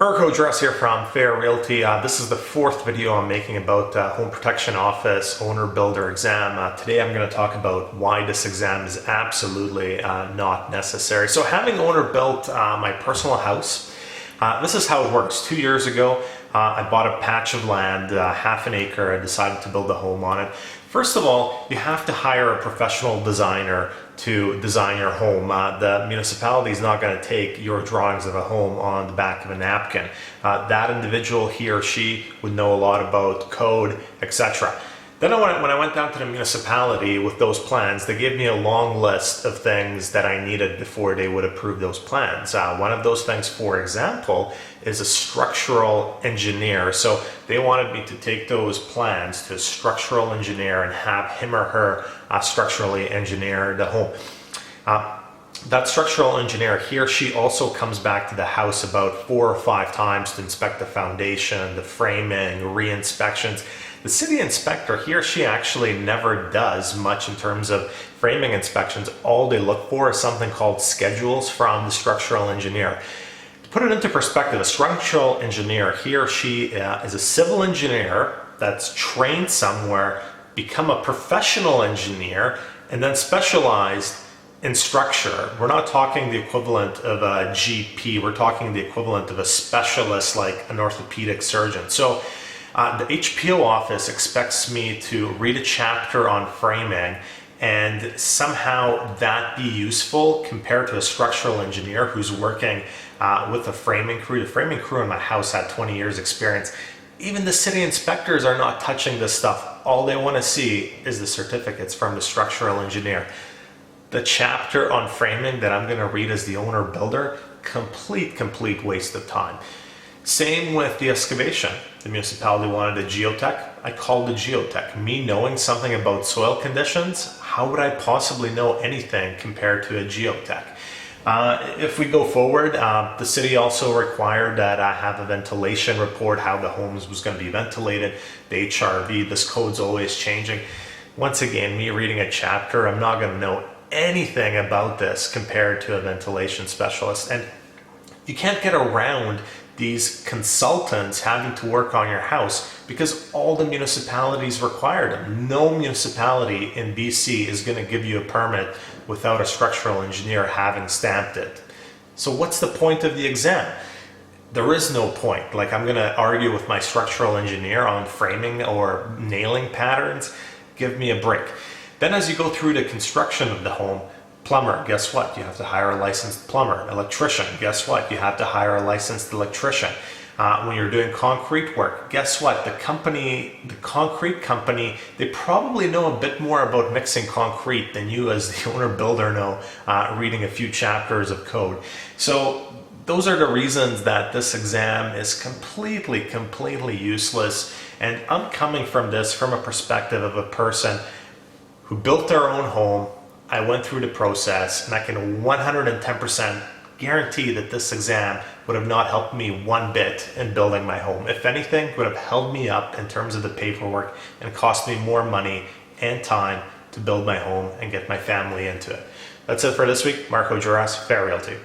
Marco Dress here from Fair Realty. This is the fourth video I'm making about Home Protection Office Owner Builder exam. Today I'm going to talk about why this exam is absolutely not necessary. So having owner built my personal house, this is how it works. 2 years ago, I bought a patch of land, half an acre. I decided to build a home on it. First of all, you have to hire a professional designer to design your home. The municipality is not going to take your drawings of a home on the back of a napkin. That individual, he or she, would know a lot about code, etc. Then when I went down to the municipality with those plans, they gave me a long list of things that I needed before they would approve those plans. One of those things, for example, is a structural engineer. So they wanted me to take those plans to a structural engineer and have him or her structurally engineer the home. That structural engineer, he or she also comes back to the house about 4 or 5 times to inspect the foundation, the framing, re-inspections. The city inspector, he or she actually never does much in terms of framing inspections. All they look for is something called schedules from the structural engineer. To put it into perspective, a structural engineer, he or she is a civil engineer that's trained somewhere, become a professional engineer, and then specialized in structure. We're not talking the equivalent of a GP, we're talking the equivalent of a specialist like an orthopedic surgeon. So the HPO office expects me to read a chapter on framing and somehow that be useful compared to a structural engineer who's working with a framing crew. The framing crew in my house had 20 years experience. Even the city inspectors are not touching this stuff. All they want to see is the certificates from the structural engineer. The chapter on framing that I'm going to read as the owner builder, complete waste of time. Same with the excavation. The municipality wanted a geotech. I called the geotech. Me knowing something about soil conditions, how would I possibly know anything compared to a geotech? If we go forward, the city also required that I have a ventilation report, how the homes was going to be ventilated, the HRV, this code's always changing. Once again, me reading a chapter, I'm not going to know anything about this compared to a ventilation specialist. And you can't get around these consultants having to work on your house because all the municipalities require them. No municipality in BC is going to give you a permit without a structural engineer having stamped it. So what's the point of the exam? There is no point. Like, I'm going to argue with my structural engineer on framing or nailing patterns. Give me a break. Then as you go through the construction of the home, plumber, guess what? You have to hire a licensed plumber. Electrician, guess what? You have to hire a licensed electrician. When you're doing concrete work, guess what? The concrete company, they probably know a bit more about mixing concrete than you as the owner builder know, reading a few chapters of code. So those are the reasons that this exam is completely useless. And I'm coming from this from a perspective of a person who built their own home. I went through the process and I can 110% guarantee that this exam would have not helped me one bit in building my home. If anything, it would have held me up in terms of the paperwork and cost me more money and time to build my home and get my family into it. That's it for this week. Marco Juras, Fair Realty.